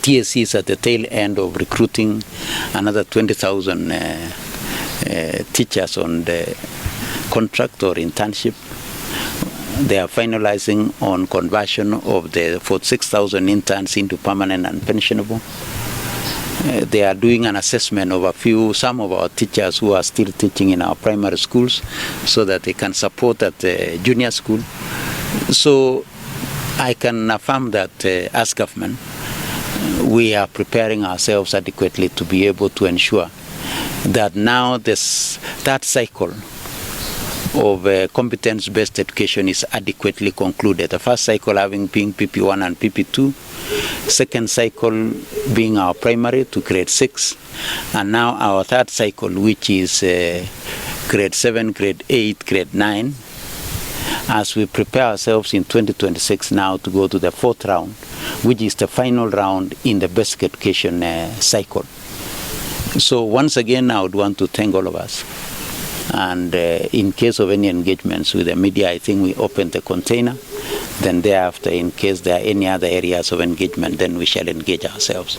TSC is at the tail end of recruiting another 20,000 teachers on the contract or internship. They are finalizing on conversion of the 46,000 interns into permanent and pensionable. They are doing an assessment of some of our teachers who are still teaching in our primary schools so that they can support at the junior school. So I can affirm that as government, we are preparing ourselves adequately to be able to ensure that now that cycle of competence-based education is adequately concluded. The first cycle having been PP1 and PP2, second cycle being our primary to grade 6, and now our third cycle, which is grade 7, grade 8, grade 9, as we prepare ourselves in 2026 now to go to the fourth round, which is the final round in the basic education cycle. So once again, I would want to thank all of us. And in case of any engagements with the media, I think we open the container. Then thereafter, in case there are any other areas of engagement, then we shall engage ourselves.